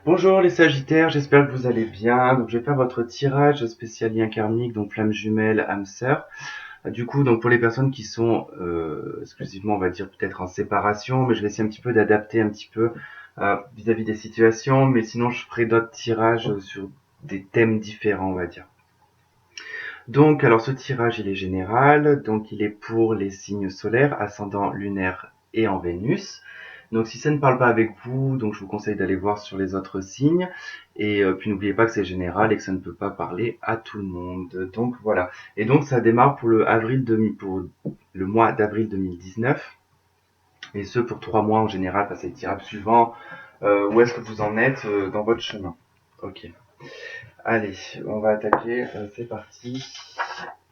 Bonjour les Sagittaires, j'espère que vous allez bien. Donc je vais faire votre tirage spécial lien karmique, donc flamme jumelle, âme sœur. Du coup, donc pour les personnes qui sont exclusivement, on va dire peut-être en séparation, mais je vais essayer un petit peu d'adapter un petit peu vis-à-vis des situations, mais sinon je ferai d'autres tirages sur des thèmes différents, on va dire. Donc, alors ce tirage, il est général, donc il est pour les signes solaires, ascendant lunaire et en Vénus. Donc si ça ne parle pas avec vous, donc je vous conseille d'aller voir sur les autres signes. Et puis n'oubliez pas que c'est général et que ça ne peut pas parler à tout le monde. Donc voilà. Et donc ça démarre pour pour le mois d'avril 2019. Et ce pour 3 mois en général, passer le tirage suivant. Où est-ce que vous en êtes dans votre chemin? Ok. Allez, on va attaquer. C'est parti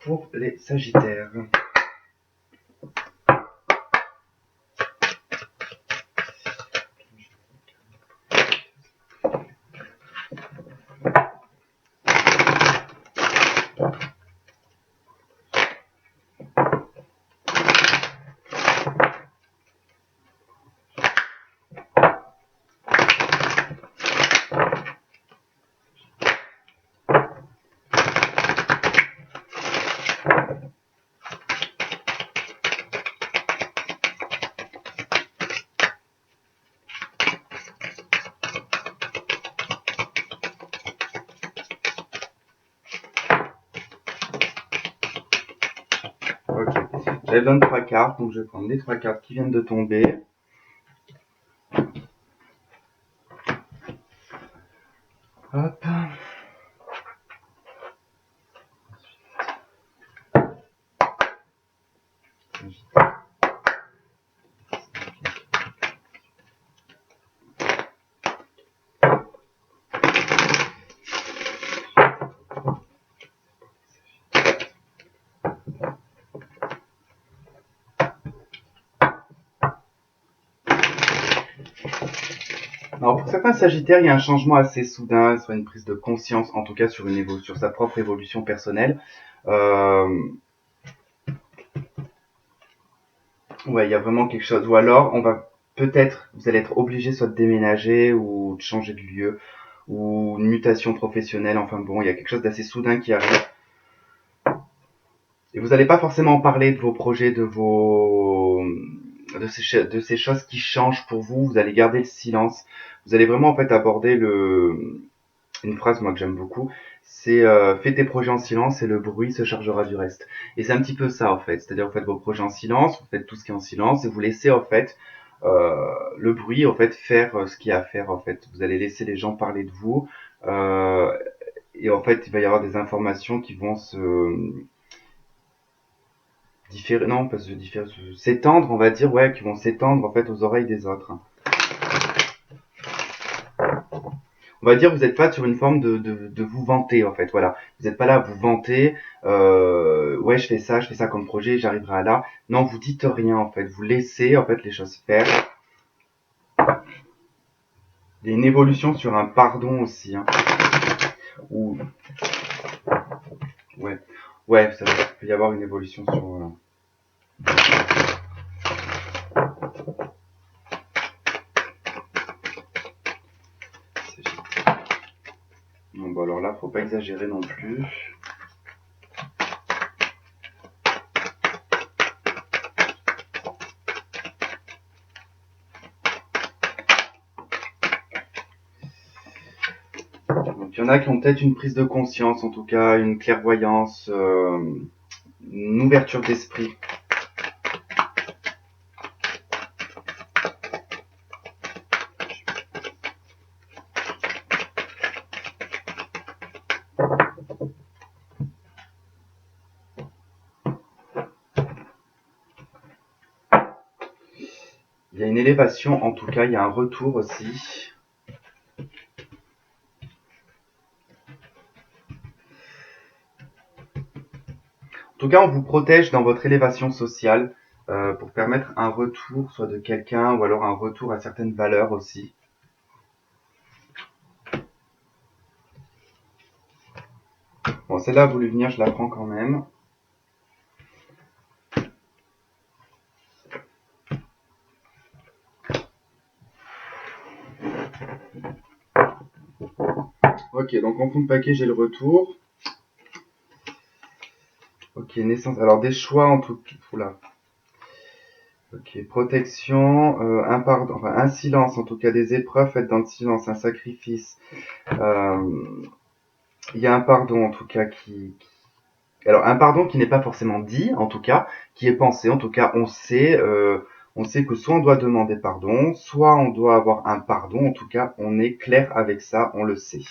pour les Sagittaires. Ok. J'avais 23 cartes, donc je vais prendre les 3 cartes qui viennent de tomber. Hop. Alors pour certains Sagittaires, il y a un changement assez soudain, soit une prise de conscience, en tout cas sur sa propre évolution personnelle. Euh, ouais, il y a vraiment quelque chose. Ou alors, vous allez être obligé soit de déménager ou de changer de lieu, ou une mutation professionnelle. Enfin bon, il y a quelque chose d'assez soudain qui arrive. Et vous n'allez pas forcément parler de vos projets, de ces choses qui changent pour vous. Vous allez garder le silence. Vous allez vraiment en fait aborder une phrase moi que j'aime beaucoup. C'est fais tes projets en silence et le bruit se chargera du reste. Et c'est un petit peu ça en fait. C'est-à-dire vous faites vos projets en silence, vous faites tout ce qui est en silence et vous laissez en fait le bruit en fait faire ce qu'il y a à faire en fait. Vous allez laisser les gens parler de vous et en fait il va y avoir des informations qui vont s'étendre, on va dire, ouais, qui vont s'étendre en fait aux oreilles des autres. On va dire que vous n'êtes pas sur une forme de vous vanter en fait, voilà. Vous n'êtes pas là à vous vanter, ouais je fais ça comme projet, j'arriverai à là. Non, vous dites rien en fait, vous laissez en fait les choses faire. Il y a une évolution sur un pardon aussi, hein. Ou ouais, ouais, ça peut y avoir une évolution sur. Non, bon alors là, faut pas exagérer non plus. Donc il y en a qui ont peut-être une prise de conscience, en tout cas une clairvoyance, une ouverture d'esprit. Il y a une élévation, en tout cas, il y a un retour aussi. En tout cas, on vous protège dans votre élévation sociale pour permettre un retour, soit de quelqu'un, ou alors un retour à certaines valeurs aussi. Bon, celle-là a voulu venir, je la prends quand même. Ok, donc en fond de paquet, j'ai le retour. Ok, naissance. Alors des choix en tout cas. Oula. Ok, protection, un pardon, enfin un silence, en tout cas des épreuves faites dans le silence, un sacrifice. Euh, Il y a un pardon en tout cas alors un pardon qui n'est pas forcément dit, en tout cas, qui est pensé. En tout cas, on sait que soit on doit demander pardon, soit on doit avoir un pardon. En tout cas, on est clair avec ça, on le sait.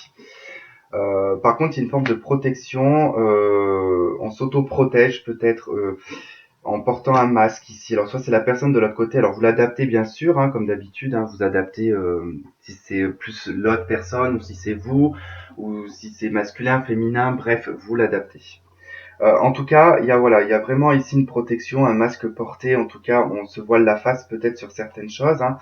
Par contre, il y a une forme de protection. On s'auto-protège peut-être en portant un masque ici. Alors soit c'est la personne de l'autre côté. Alors vous l'adaptez bien sûr, hein, comme d'habitude. Hein, vous adaptez si c'est plus l'autre personne ou si c'est vous ou si c'est masculin, féminin. Bref, vous l'adaptez. En tout cas, il y a vraiment ici une protection, un masque porté. En tout cas, on se voile la face peut-être sur certaines choses. Hein.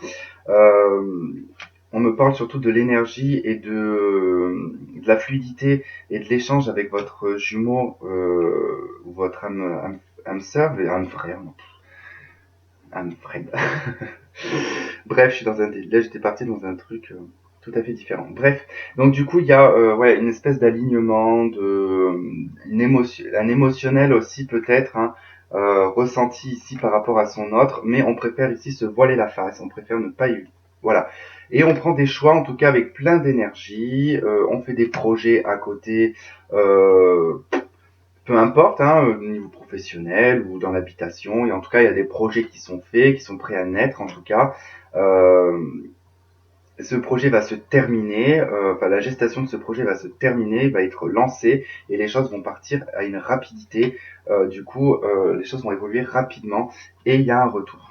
Euh, on me parle surtout de l'énergie et de la fluidité et de l'échange avec votre jumeau ou votre âme sœur, âme frère, non, âme frère. Bref, je suis dans un là j'étais parti dans un truc tout à fait différent. Bref, donc du coup il y a ouais une espèce d'alignement, un émotionnel aussi peut-être, hein, ressenti ici par rapport à son autre, mais on préfère ici se voiler la face, on préfère ne pas y voilà. Et on prend des choix en tout cas avec plein d'énergie, on fait des projets à côté, euh, peu importe, hein, au niveau professionnel ou dans l'habitation, et en tout cas, il y a des projets qui sont faits, qui sont prêts à naître, en tout cas. Euh, Ce projet va se terminer, enfin la gestation de ce projet va se terminer, va être lancé, et les choses vont partir à une rapidité. Du coup, les choses vont évoluer rapidement, et il y a un retour.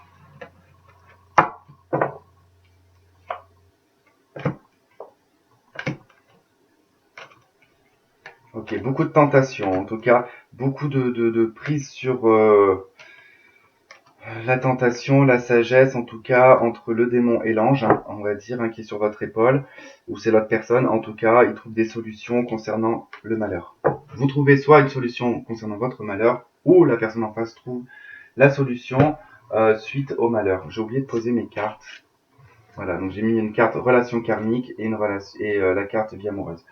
Ok, beaucoup de tentations, en tout cas, beaucoup de prises sur la tentation, la sagesse, en tout cas, entre le démon et l'ange, hein, on va dire, hein, qui est sur votre épaule, ou c'est l'autre personne, en tout cas, il trouve des solutions concernant le malheur. Vous trouvez soit une solution concernant votre malheur, ou la personne en face trouve la solution suite au malheur. J'ai oublié de poser mes cartes. Voilà, donc j'ai mis une carte relation karmique et, la carte vie amoureuse.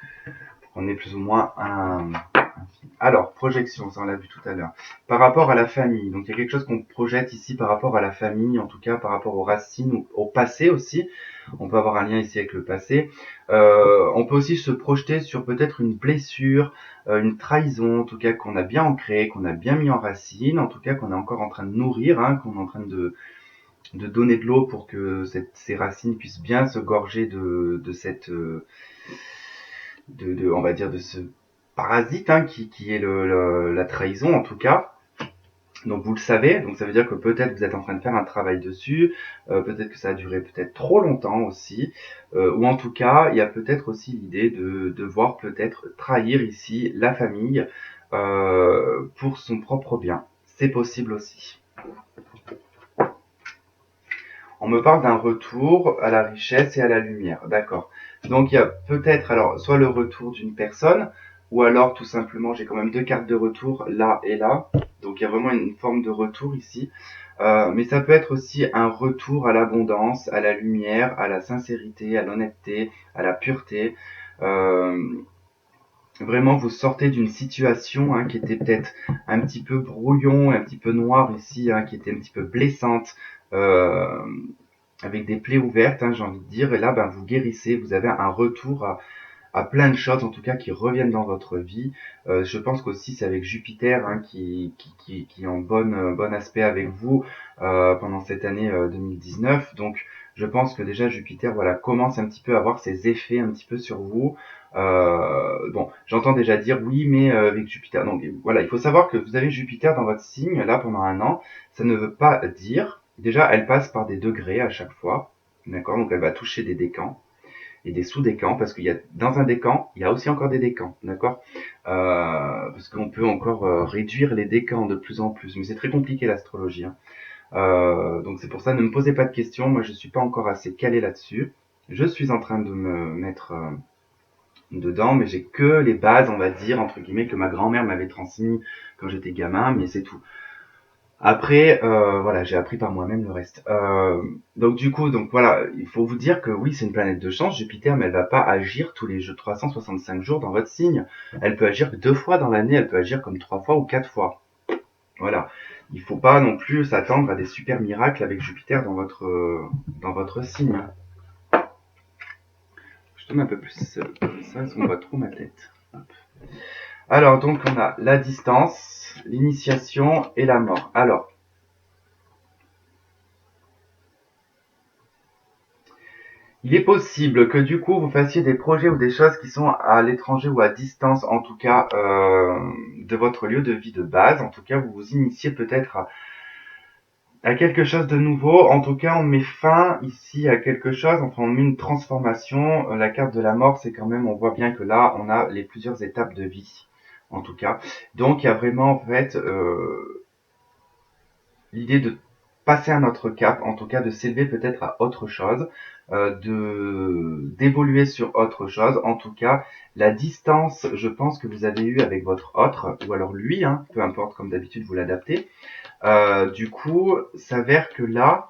On est plus ou moins un... Alors, projection, ça on l'a vu tout à l'heure. Par rapport à la famille, donc il y a quelque chose qu'on projette ici par rapport à la famille, en tout cas par rapport aux racines, ou au passé aussi. On peut avoir un lien ici avec le passé. On peut aussi se projeter sur peut-être une blessure, une trahison, en tout cas qu'on a bien ancrée, qu'on a bien mis en racine, en tout cas qu'on est encore en train de nourrir, hein, qu'on est en train de donner de l'eau pour que ces racines puissent bien se gorger de cette... on va dire, de ce parasite, hein, qui est la trahison en tout cas. Donc vous le savez, donc ça veut dire que peut-être vous êtes en train de faire un travail dessus, peut-être que ça a duré peut-être trop longtemps aussi, ou en tout cas il y a peut-être aussi l'idée de devoir peut-être trahir ici la famille pour son propre bien. C'est possible aussi. On me parle d'un retour à la richesse et à la lumière, d'accord. Donc il y a peut-être alors soit le retour d'une personne, ou alors tout simplement j'ai quand même deux cartes de retour là et là. Donc il y a vraiment une forme de retour ici. Mais ça peut être aussi un retour à l'abondance, à la lumière, à la sincérité, à l'honnêteté, à la pureté. Euh, Vraiment vous sortez d'une situation, hein, qui était peut-être un petit peu brouillon, un petit peu noir ici, hein, qui était un petit peu blessante. Euh, Avec des plaies ouvertes, hein, j'ai envie de dire, et là, ben, vous guérissez, vous avez un retour à plein de choses, en tout cas, qui reviennent dans votre vie. Je pense qu'aussi, c'est avec Jupiter, hein, qui est en bon aspect avec vous pendant cette année 2019. Donc, je pense que déjà, Jupiter, voilà, commence un petit peu à avoir ses effets un petit peu sur vous. Bon, j'entends déjà dire oui, mais avec Jupiter. Donc, voilà, il faut savoir que vous avez Jupiter dans votre signe, là, pendant un an. Ça ne veut pas dire déjà, elle passe par des degrés à chaque fois, d'accord. Donc elle va toucher des décans et des sous-décans, parce qu'il y a dans un décan, il y a aussi encore des décans, d'accord. Parce qu'on peut encore réduire les décans de plus en plus, mais c'est très compliqué l'astrologie, hein. Donc c'est pour ça, ne me posez pas de questions, moi je suis pas encore assez calé là-dessus. Je suis en train de me mettre dedans, mais j'ai que les bases, on va dire, entre guillemets, que ma grand-mère m'avait transmis quand j'étais gamin, mais c'est tout. Après, voilà, j'ai appris par moi-même le reste. Donc du coup, donc voilà, il faut vous dire que oui, c'est une planète de chance, Jupiter, mais elle va pas agir tous les 365 jours dans votre signe. Elle peut agir que 2 fois dans l'année, elle peut agir comme 3 fois ou 4 fois. Voilà. Il faut pas non plus s'attendre à des super miracles avec Jupiter dans votre signe. Je tourne un peu plus comme ça, parce qu'on voit trop ma tête. Hop. Alors, donc, on a la distance, l'initiation et la mort. Alors, il est possible que du coup, vous fassiez des projets ou des choses qui sont à l'étranger ou à distance, en tout cas, de votre lieu de vie de base. En tout cas, vous vous initiez peut-être à quelque chose de nouveau. En tout cas, on met fin ici à quelque chose. Enfin, on met une transformation. La carte de la mort, c'est quand même, on voit bien que là, on a les plusieurs étapes de vie, en tout cas. Donc, il y a vraiment, en fait, l'idée de passer un autre cap, en tout cas de s'élever peut-être à autre chose, d'évoluer sur autre chose. En tout cas, la distance, je pense que vous avez eu avec votre autre, ou alors lui, hein, peu importe, comme d'habitude, vous l'adaptez. Du coup, s'avère que là,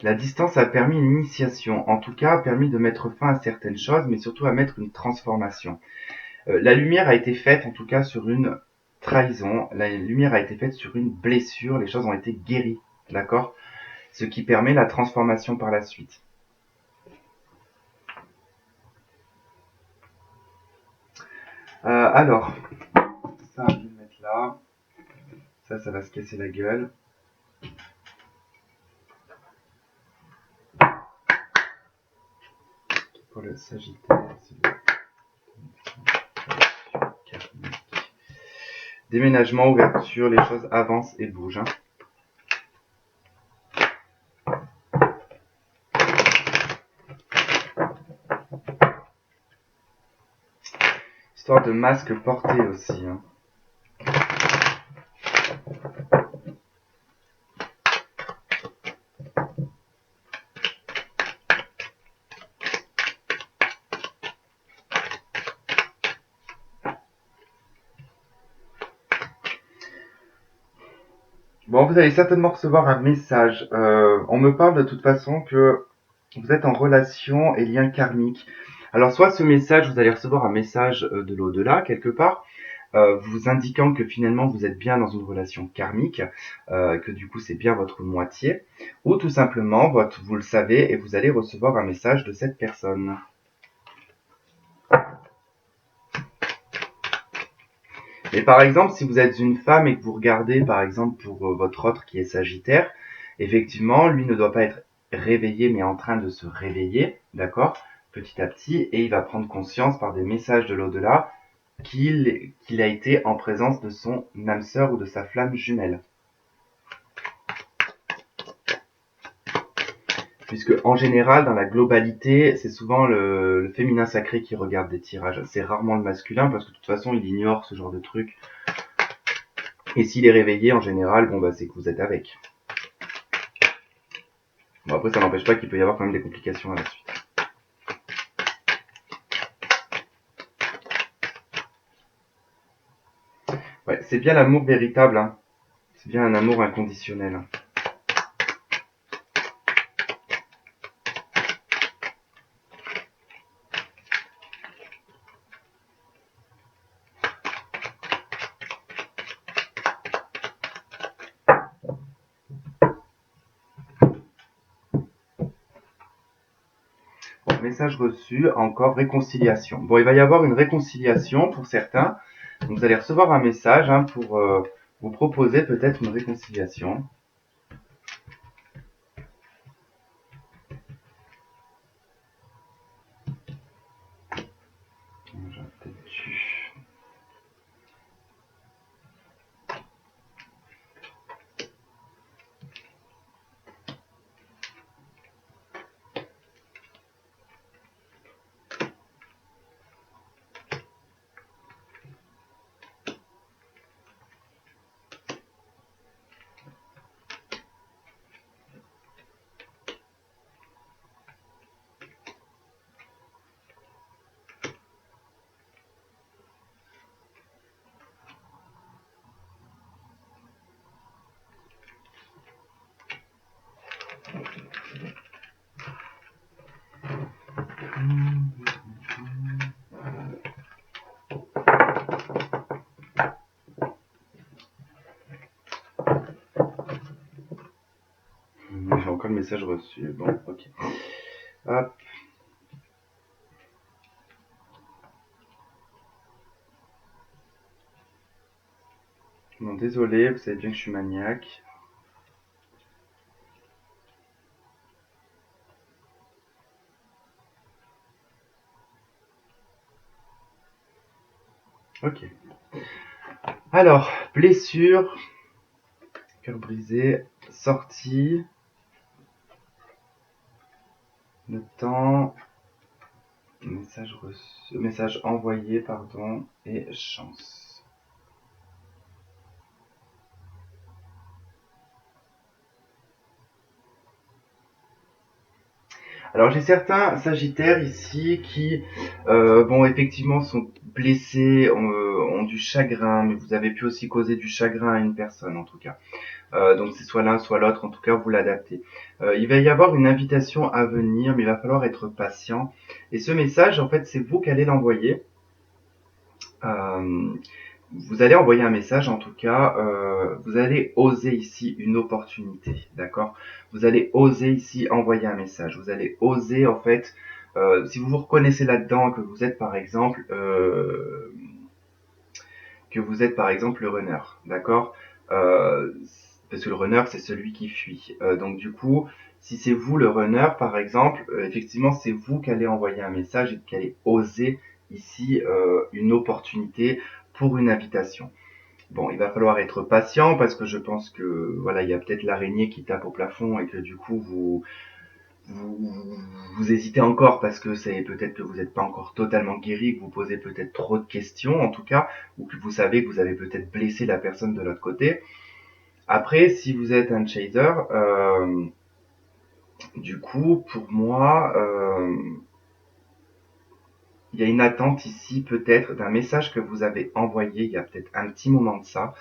la distance a permis une initiation, en tout cas a permis de mettre fin à certaines choses, mais surtout à mettre une transformation. La lumière a été faite, en tout cas, sur une trahison. La lumière a été faite sur une blessure. Les choses ont été guéries, d'accord? Ce qui permet la transformation par la suite. Alors, ça, je vais le mettre là. Ça va se casser la gueule. Pour le Sagittaire, c'est le karmique. Déménagement, ouverture, les choses avancent et bougent. Hein. Histoire de masque porté aussi. Hein. Bon, vous allez certainement recevoir un message. On me parle de toute façon que vous êtes en relation et lien karmique. Alors, soit ce message, vous allez recevoir un message de l'au-delà, quelque part, vous indiquant que finalement vous êtes bien dans une relation karmique, que du coup c'est bien votre moitié, ou tout simplement, vous le savez et vous allez recevoir un message de cette personne. Mais par exemple, si vous êtes une femme et que vous regardez par exemple pour votre autre qui est Sagittaire, effectivement, lui ne doit pas être réveillé mais en train de se réveiller, d'accord, petit à petit, et il va prendre conscience par des messages de l'au-delà qu'il a été en présence de son âme sœur ou de sa flamme jumelle. Puisque en général, dans la globalité, c'est souvent le féminin sacré qui regarde des tirages. C'est rarement le masculin parce que de toute façon, il ignore ce genre de truc. Et s'il est réveillé, en général, bon bah c'est que vous êtes avec. Bon après, ça n'empêche pas qu'il peut y avoir quand même des complications à la suite. Ouais, c'est bien l'amour véritable, hein. C'est bien un amour inconditionnel. Bon, message reçu, encore réconciliation. Bon, il va y avoir une réconciliation pour certains. Donc, vous allez recevoir un message hein, pour vous proposer peut-être une réconciliation. J'aurais peut-être dû... message reçu. Bon, ok. Hop. Bon, désolé, vous savez bien que je suis maniaque. Ok. Alors, blessure, cœur brisé, sortie, le temps, message reçu, message envoyé, pardon, et chance. Alors j'ai certains sagittaires ici qui, bon, effectivement sont blessés, ont du chagrin, mais vous avez pu aussi causer du chagrin à une personne en tout cas. Donc c'est soit l'un soit l'autre, en tout cas vous l'adaptez. Il va y avoir une invitation à venir, mais il va falloir être patient. Et ce message, en fait, c'est vous qui allez l'envoyer. Euh, Vous allez envoyer un message, en tout cas, vous allez oser ici une opportunité, d'accord? Vous allez oser ici envoyer un message. Vous allez oser, en fait, si vous vous reconnaissez là-dedans, que vous êtes par exemple le runner, d'accord? Euh, Parce que le runner, c'est celui qui fuit. Donc du coup, si c'est vous le runner, par exemple, effectivement, c'est vous qui allez envoyer un message et qui allez oser ici une opportunité pour une invitation. Bon, il va falloir être patient parce que je pense que voilà, il y a peut-être l'araignée qui tape au plafond et que du coup vous hésitez encore parce que c'est peut-être que vous n'êtes pas encore totalement guéri, que vous posez peut-être trop de questions en tout cas, ou que vous savez que vous avez peut-être blessé la personne de l'autre côté. Après, si vous êtes un chaser, du coup, pour moi, il y a une attente ici peut-être d'un message que vous avez envoyé il y a peut-être un petit moment de ça,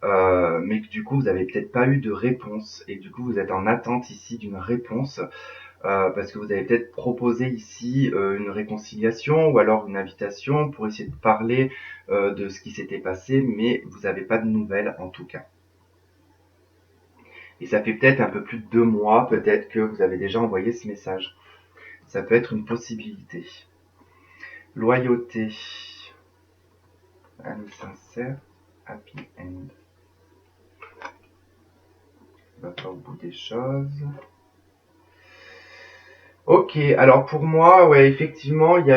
mais que du coup vous avez peut-être pas eu de réponse et du coup vous êtes en attente ici d'une réponse parce que vous avez peut-être proposé ici une réconciliation ou alors une invitation pour essayer de parler de ce qui s'était passé, mais vous n'avez pas de nouvelles en tout cas. Et ça fait peut-être un peu plus de 2 mois, peut-être que vous avez déjà envoyé ce message. Ça peut être une possibilité. Loyauté, ami sincère, happy end. On va pas au bout des choses. Ok, alors pour moi, ouais, effectivement, il y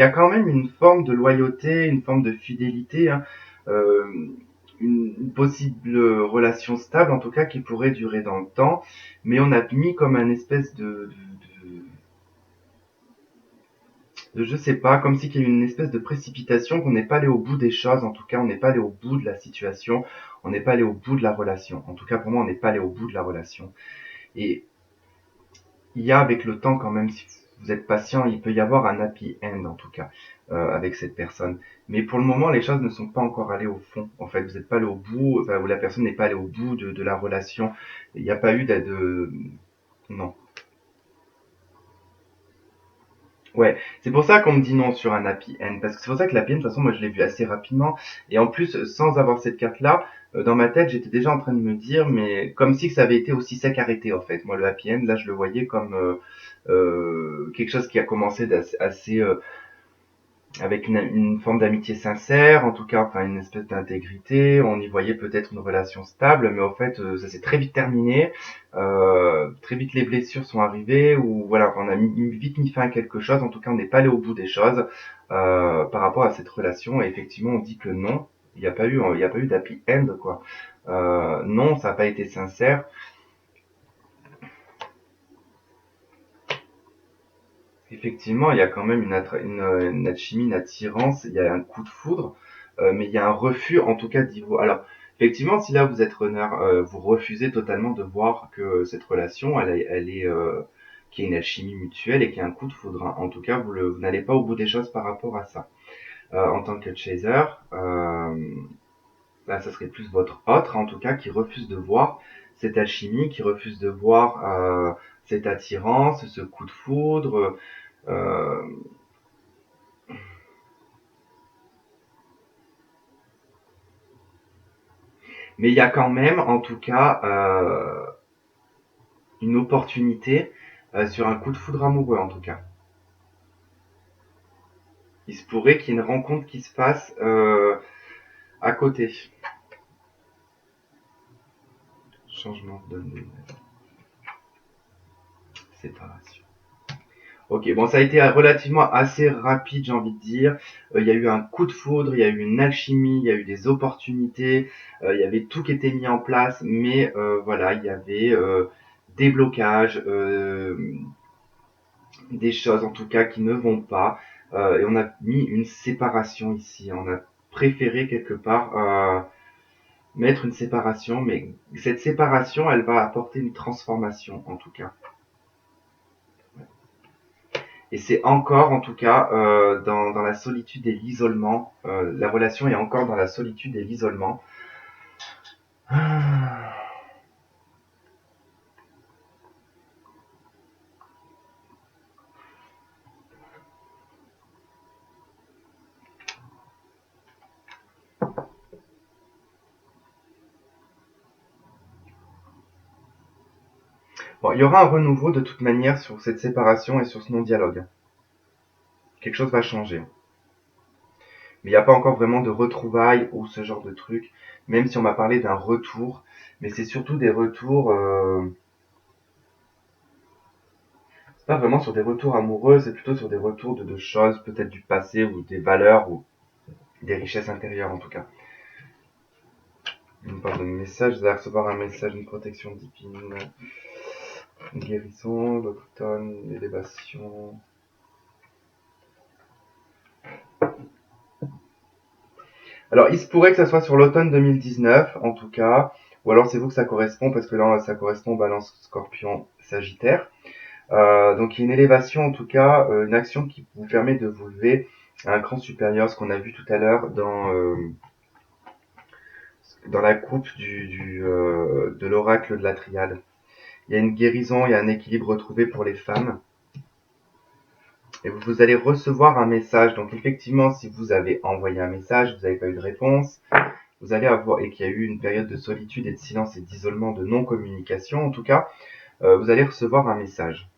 a quand même une forme de loyauté, une forme de fidélité, hein, euh, une possible relation stable, en tout cas, qui pourrait durer dans le temps, mais on a mis comme un espèce je sais pas, comme si qu'il y a eu une espèce de précipitation, qu'on n'est pas allé au bout des choses, en tout cas, on n'est pas allé au bout de la situation, on n'est pas allé au bout de la relation. En tout cas, pour moi, on n'est pas allé au bout de la relation. Et il y a avec le temps quand même, si vous êtes patient, il peut y avoir un happy end en tout cas avec cette personne. Mais pour le moment, les choses ne sont pas encore allées au fond. En fait, vous n'êtes pas allé au bout, enfin, ou la personne n'est pas allée au bout de la relation. Il n'y a pas eu non. Ouais, c'est pour ça qu'on me dit non sur un happy end, parce que c'est pour ça que l'happy end, de toute façon, moi je l'ai vu assez rapidement, et en plus, sans avoir cette carte-là, dans ma tête, j'étais déjà en train de me dire, mais comme si que ça avait été aussi sec arrêté, en fait. Moi, le happy end, là, je le voyais comme quelque chose qui a commencé assez avec une forme d'amitié sincère, en tout cas, enfin une espèce d'intégrité. On y voyait peut-être une relation stable, mais au fait, ça s'est très vite terminé. Très vite, les blessures sont arrivées, ou voilà, on a vite mis fin à quelque chose. En tout cas, on n'est pas allé au bout des choses par rapport à cette relation. Et effectivement, on dit que non, il y a pas eu d'happy end, quoi. Non, ça n'a pas été sincère. Effectivement, il y a quand même une alchimie, une attirance, il y a un coup de foudre, mais il y a un refus, en tout cas, d'y voir. Alors, effectivement, si là vous êtes runner, vous refusez totalement de voir que cette relation, elle est, qu'il y a une alchimie mutuelle et qu'il y a un coup de foudre, hein. En tout cas, vous n'allez pas au bout des choses par rapport à ça. En tant que chaser, là, ça serait plus votre autre, en tout cas, qui refuse de voir cette alchimie, qui refuse de voir cette attirance, ce coup de foudre. Euh, Mais il y a quand même, en tout cas, une opportunité sur un coup de foudre amoureux en tout cas. Il se pourrait qu'il y ait une rencontre qui se fasse à côté. Changement de séparation. Ok, bon, ça a été relativement assez rapide, j'ai envie de dire. Il y a eu un coup de foudre, il y a eu une alchimie, il y a eu des opportunités, il y avait tout qui était mis en place, mais voilà, il y avait des blocages, des choses en tout cas qui ne vont pas, et on a mis une séparation ici. On a préféré quelque part mettre une séparation, mais cette séparation, elle va apporter une transformation en tout cas. Et c'est encore, en tout cas, dans la solitude et l'isolement. La relation est encore dans la solitude et l'isolement. Bon, il y aura un renouveau de toute manière sur cette séparation et sur ce non-dialogue. Quelque chose va changer. Mais il n'y a pas encore vraiment de retrouvailles ou ce genre de truc, même si on m'a parlé d'un retour. Mais c'est surtout des retours... c'est pas vraiment sur des retours amoureux, c'est plutôt sur des retours de choses, peut-être du passé ou des valeurs ou des richesses intérieures en tout cas. On parle de message, vous allez recevoir un message, une protection divine, une guérison, l'automne, l'élévation. Alors, il se pourrait que ça soit sur l'automne 2019, en tout cas, ou alors c'est vous que ça correspond, parce que là, ça correspond Balance, Scorpion, Sagittaire. Donc, il y a une élévation, en tout cas, une action qui vous permet de vous lever à un cran supérieur, ce qu'on a vu tout à l'heure dans la coupe de l'oracle de la triade. Il y a une guérison, il y a un équilibre retrouvé pour les femmes. Et vous allez recevoir un message. Donc effectivement, si vous avez envoyé un message, vous n'avez pas eu de réponse, vous allez avoir, et qu'il y a eu une période de solitude et de silence et d'isolement, de non-communication en tout cas, vous allez recevoir un message.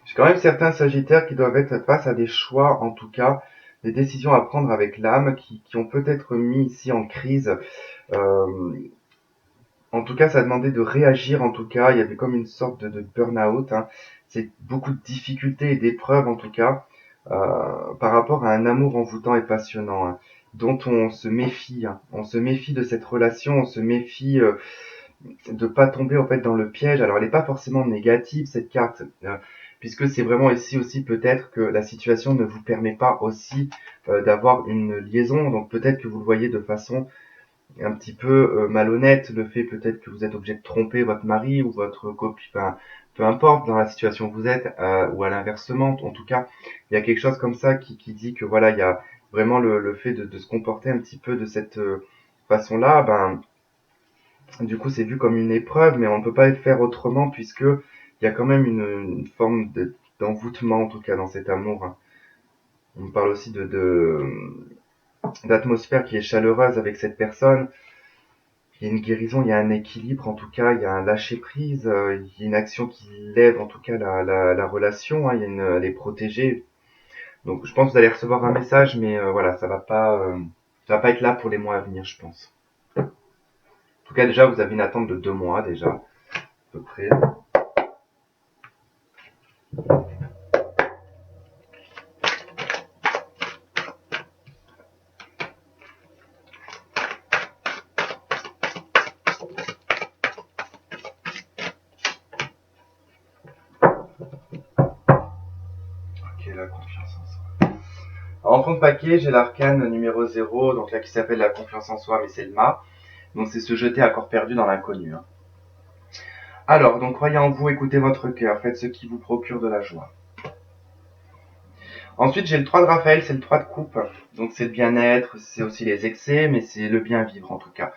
J'ai quand même certains sagittaires qui doivent être face à des choix, en tout cas, des décisions à prendre avec l'âme, qui ont peut-être mis ici en crise. Euh, En tout cas, ça demandait de réagir. En tout cas, il y avait comme une sorte de burn-out. Hein. C'est beaucoup de difficultés et d'épreuves, en tout cas, par rapport à un amour envoûtant et passionnant, hein, dont on se méfie. Hein. On se méfie de cette relation, on se méfie de pas tomber en fait dans le piège. Alors, elle n'est pas forcément négative cette carte, puisque c'est vraiment ici aussi peut-être que la situation ne vous permet pas aussi d'avoir une liaison. Donc peut-être que vous le voyez de façon un petit peu malhonnête, le fait peut-être que vous êtes obligé de tromper votre mari ou votre copine, enfin, peu importe dans la situation où vous êtes, ou à l'inversement, en tout cas, il y a quelque chose comme ça qui dit que voilà, il y a vraiment le fait de se comporter un petit peu de cette façon-là, ben, du coup, c'est vu comme une épreuve, mais on ne peut pas faire autrement puisque il y a quand même une forme d'envoûtement, en tout cas, dans cet amour. Hein. On parle aussi d'atmosphère qui est chaleureuse avec cette personne. Il y a une guérison, il y a un équilibre, en tout cas, il y a un lâcher-prise, il y a une action qui lève, en tout cas, la relation, hein, elle est protégée. Donc, je pense que vous allez recevoir un message, mais voilà, ça va pas être là pour les mois à venir, je pense. En tout cas, déjà, vous avez une attente de 2 mois, déjà, à peu près. Ok, la confiance en soi. En fond de paquet, j'ai l'arcane numéro 0, donc là, qui s'appelle la confiance en soi, mais c'est le mât. Donc, c'est se jeter à corps perdu dans l'inconnu. Hein. Alors, donc, croyez en vous, écoutez votre cœur, faites ce qui vous procure de la joie. Ensuite, j'ai le 3 de Raphaël, c'est le 3 de coupe. Donc c'est le bien-être, c'est aussi les excès, mais c'est le bien vivre en tout cas.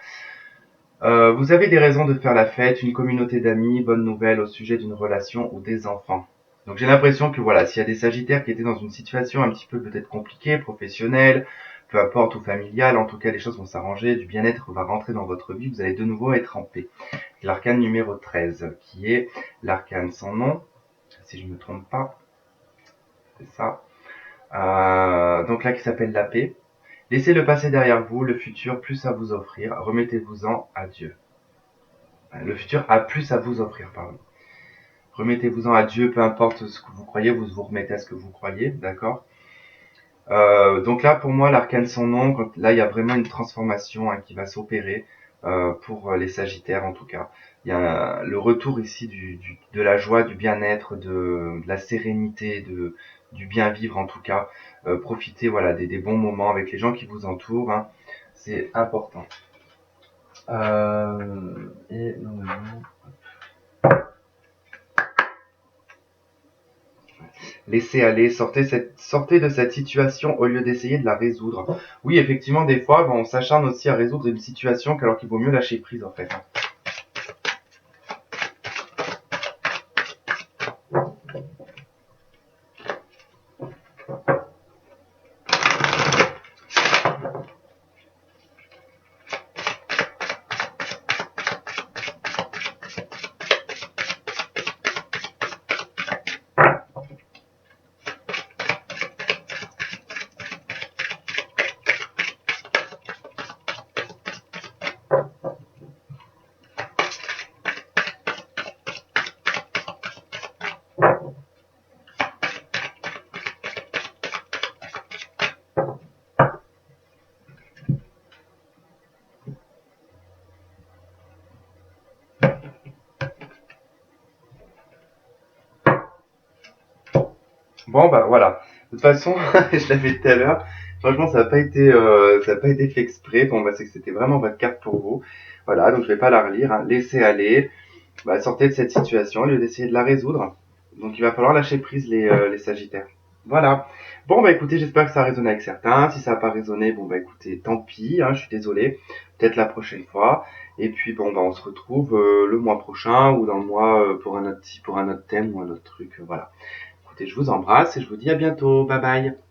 Vous avez des raisons de faire la fête, une communauté d'amis, bonne nouvelle au sujet d'une relation ou des enfants. Donc j'ai l'impression que voilà, s'il y a des Sagittaires qui étaient dans une situation un petit peu peut-être compliquée, professionnelle, peu importe, ou familiale, en tout cas les choses vont s'arranger, du bien-être va rentrer dans votre vie, vous allez de nouveau être en paix. L'arcane numéro 13, qui est l'arcane sans nom, si je ne me trompe pas, c'est ça. Donc là qui s'appelle la paix. Laissez le passé derrière vous, le futur plus à vous offrir, remettez-vous-en à Dieu. Le futur a plus à vous offrir, pardon. Remettez-vous-en à Dieu, peu importe ce que vous croyez, vous vous remettez à ce que vous croyez, d'accord. Donc là, pour moi, l'arcane sans nom, là, il y a vraiment une transformation qui va s'opérer pour les Sagittaires, en tout cas. Il y a le retour ici de la joie, du bien-être, de la sérénité, du bien-vivre, en tout cas. Profitez voilà, des bons moments avec les gens qui vous entourent, hein. C'est important. Et normalement, laissez aller, sortez de cette situation au lieu d'essayer de la résoudre. Oui, effectivement, des fois, on s'acharne aussi à résoudre une situation alors qu'il vaut mieux lâcher prise, en fait. Bon, bah voilà. De toute façon, je l'avais dit tout à l'heure. Franchement, ça n'a pas été fait exprès. Bon, bah, c'est que c'était vraiment votre carte pour vous. Voilà, donc je vais pas la relire, hein. Laissez aller. Bah, sortez de cette situation au lieu d'essayer de la résoudre. Donc il va falloir lâcher prise les Sagittaires. Voilà. Bon bah écoutez, j'espère que ça a résonné avec certains. Si ça n'a pas résonné, bon bah écoutez, tant pis, hein, je suis désolé. Peut-être la prochaine fois. Et puis bon bah on se retrouve le mois prochain ou dans le mois pour un autre thème ou un autre truc. Voilà. Écoutez, je vous embrasse et je vous dis à bientôt. Bye bye.